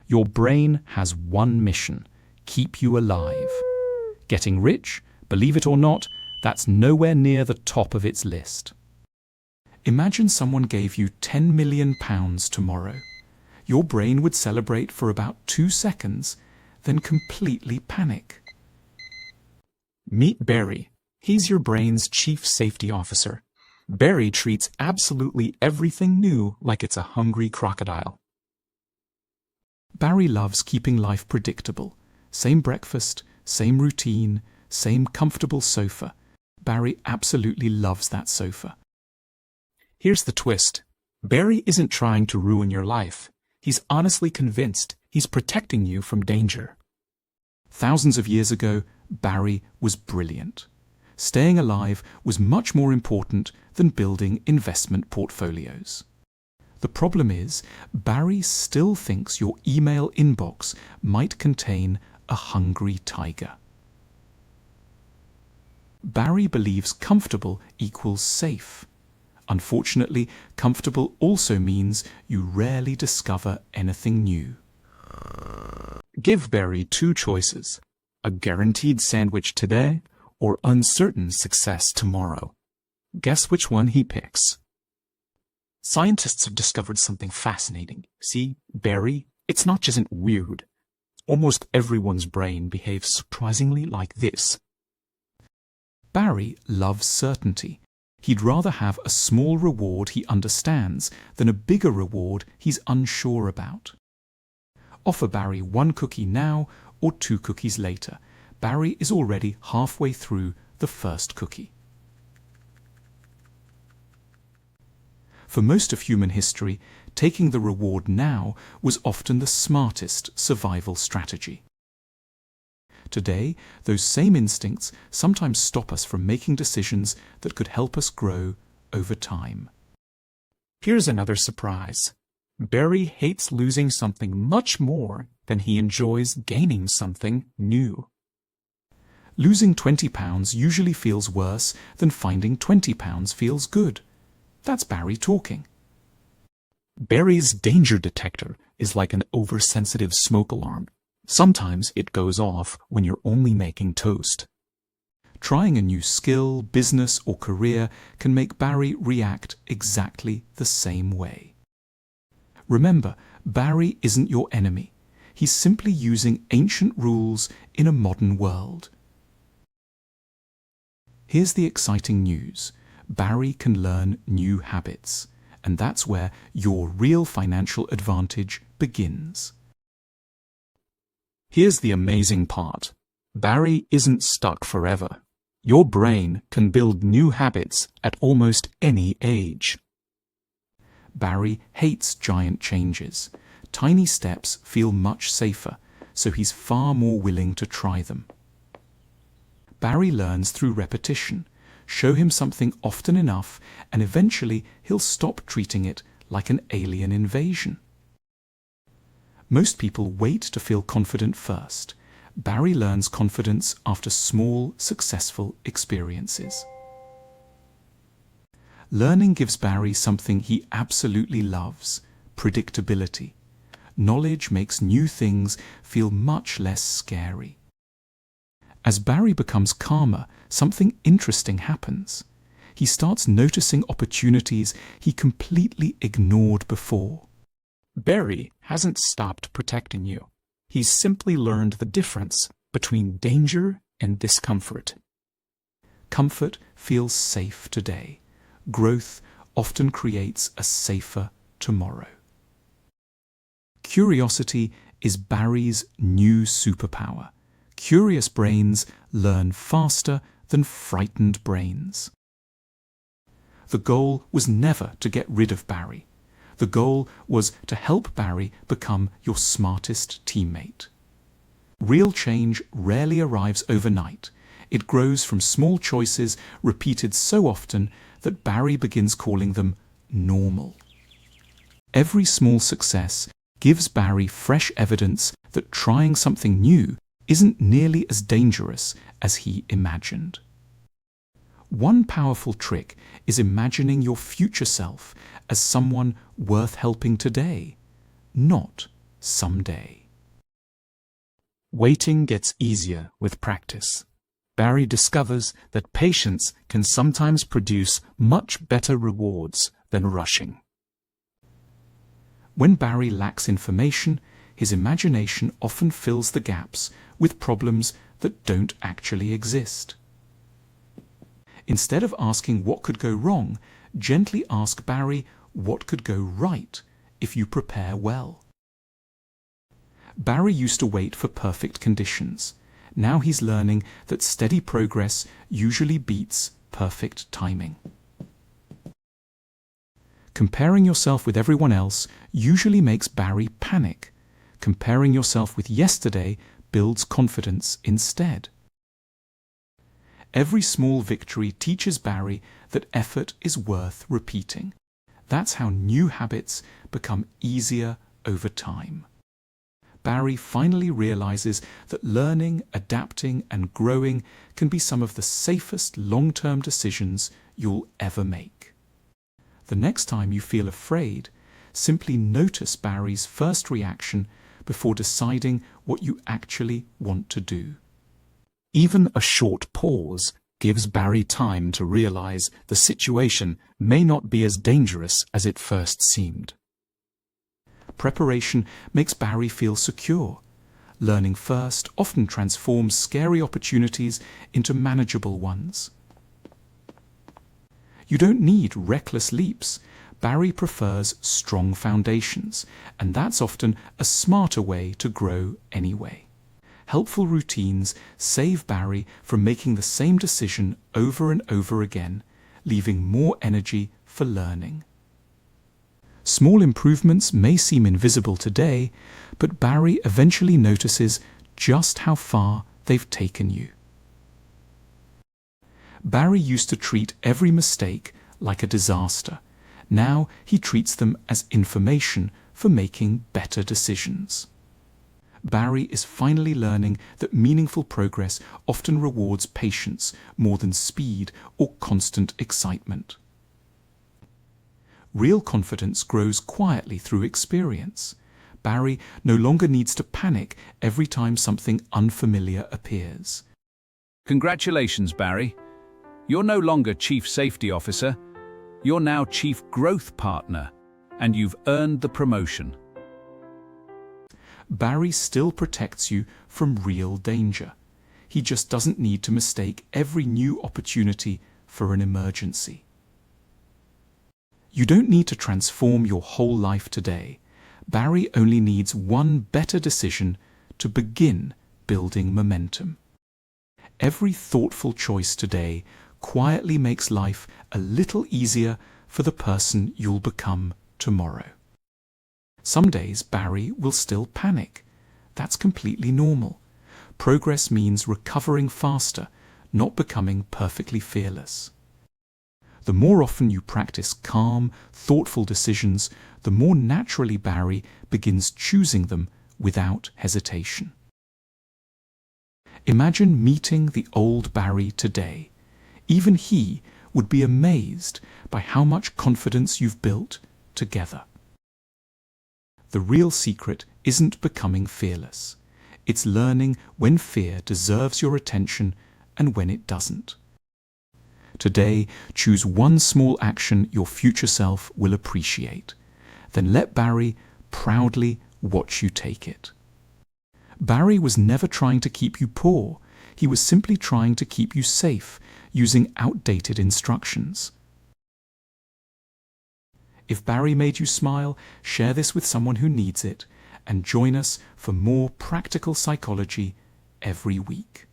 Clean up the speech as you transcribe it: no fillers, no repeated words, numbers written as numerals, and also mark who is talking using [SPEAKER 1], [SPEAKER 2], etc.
[SPEAKER 1] Your brain has one mission: keep you alive. Getting rich, believe it or not, that's nowhere near the top of its list. Imagine someone gave you £10 million tomorrow. Your brain would celebrate for about 2 seconds, then completely panic.
[SPEAKER 2] Meet Barry. He's your brain's chief safety officer. Barry treats absolutely everything new like it's a hungry crocodile.
[SPEAKER 1] Barry loves keeping life predictable. Same breakfast, same routine, same comfortable sofa. Barry absolutely loves that sofa.
[SPEAKER 2] Here's the twist. Barry isn't trying to ruin your life. He's honestly convinced he's protecting you from danger.
[SPEAKER 1] Thousands of years ago, Barry was brilliant. Staying alive was much more important than building investment portfolios. The problem is, Barry still thinks your email inbox might contain a hungry tiger. Barry believes comfortable equals safe. Unfortunately, comfortable also means you rarely discover anything new.
[SPEAKER 2] Give Barry 2 choices: a guaranteed sandwich today or uncertain success tomorrow. Guess which one he picks. Scientists have discovered something fascinating. See, Barry, it's not just weird. Almost everyone's brain behaves surprisingly like this.
[SPEAKER 1] Barry loves certainty. He'd rather have a small reward he understands than a bigger reward he's unsure about. Offer Barry 1 cookie now or 2 cookies later. Barry is already halfway through the first cookie. For most of human history, taking the reward now was often the smartest survival strategy. Today, those same instincts sometimes stop us from making decisions that could help us grow over time.
[SPEAKER 2] Here's another surprise. Barry hates losing something much more than he enjoys gaining something new.
[SPEAKER 1] Losing £20 usually feels worse than finding £20 feels good. That's Barry talking.
[SPEAKER 2] Barry's danger detector is like an oversensitive smoke alarm. Sometimes it goes off when you're only making toast.
[SPEAKER 1] Trying a new skill, business, or career can make Barry react exactly the same way. Remember, Barry isn't your enemy. He's simply using ancient rules in a modern world. Here's the exciting news. Barry can learn new habits, and that's where your real financial advantage begins.
[SPEAKER 2] Here's the amazing part. Barry isn't stuck forever. Your brain can build new habits at almost any age.
[SPEAKER 1] Barry hates giant changes. Tiny steps feel much safer, so he's far more willing to try them. Barry learns through repetition. Show him something often enough, and eventually he'll stop treating it like an alien invasion. Most people wait to feel confident first. Barry learns confidence after small, successful experiences. Learning gives Barry something he absolutely loves: predictability. Knowledge makes new things feel much less scary. As Barry becomes calmer, something interesting happens. He starts noticing opportunities he completely ignored before.
[SPEAKER 2] Barry hasn't stopped protecting you. He's simply learned the difference between danger and discomfort.
[SPEAKER 1] Comfort feels safe today. Growth often creates a safer tomorrow. Curiosity is Barry's new superpower. Curious brains learn faster than frightened brains. The goal was never to get rid of Barry. The goal was to help Barry become your smartest teammate. Real change rarely arrives overnight. It grows from small choices repeated so often that Barry begins calling them normal. Every small success gives Barry fresh evidence that trying something new isn't nearly as dangerous as he imagined. One powerful trick is imagining your future self as someone worth helping today, not someday.
[SPEAKER 2] Waiting gets easier with practice. Barry discovers that patience can sometimes produce much better rewards than rushing.
[SPEAKER 1] When Barry lacks information, his imagination often fills the gaps with problems that don't actually exist. Instead of asking what could go wrong, gently ask Barry what could go right if you prepare well. Barry used to wait for perfect conditions. Now he's learning that steady progress usually beats perfect timing. Comparing yourself with everyone else usually makes Barry panic. Comparing yourself with yesterday builds confidence instead. Every small victory teaches Barry that effort is worth repeating. That's how new habits become easier over time. Barry finally realizes that learning, adapting, and growing can be some of the safest long-term decisions you'll ever make. The next time you feel afraid, simply notice Barry's first reaction before deciding what you actually want to do.
[SPEAKER 2] Even a short pause gives Barry time to realize the situation may not be as dangerous as it first seemed.
[SPEAKER 1] Preparation makes Barry feel secure. Learning first often transforms scary opportunities into manageable ones. You don't need reckless leaps. Barry prefers strong foundations, and that's often a smarter way to grow anyway. Helpful routines save Barry from making the same decision over and over again, leaving more energy for learning. Small improvements may seem invisible today, but Barry eventually notices just how far they've taken you. Barry used to treat every mistake like a disaster. Now he treats them as information for making better decisions. Barry is finally learning that meaningful progress often rewards patience more than speed or constant excitement. Real confidence grows quietly through experience. Barry no longer needs to panic every time something unfamiliar appears.
[SPEAKER 3] Congratulations, Barry. You're no longer Chief Safety Officer. You're now Chief Growth Partner, and you've earned the promotion.
[SPEAKER 1] Barry still protects you from real danger. He just doesn't need to mistake every new opportunity for an emergency. You don't need to transform your whole life today. Barry only needs one better decision to begin building momentum. Every thoughtful choice today quietly makes life a little easier for the person you'll become tomorrow. Some days Barry will still panic. That's completely normal. Progress means recovering faster, not becoming perfectly fearless. The more often you practice calm, thoughtful decisions, the more naturally Barry begins choosing them without hesitation. Imagine meeting the old Barry today. Even he would be amazed by how much confidence you've built together. The real secret isn't becoming fearless. It's learning when fear deserves your attention and when it doesn't. Today, choose one small action your future self will appreciate. Then let Barry proudly watch you take it. Barry was never trying to keep you poor. He was simply trying to keep you safe, using outdated instructions. If Barry made you smile, share this with someone who needs it, and join us for more practical psychology every week.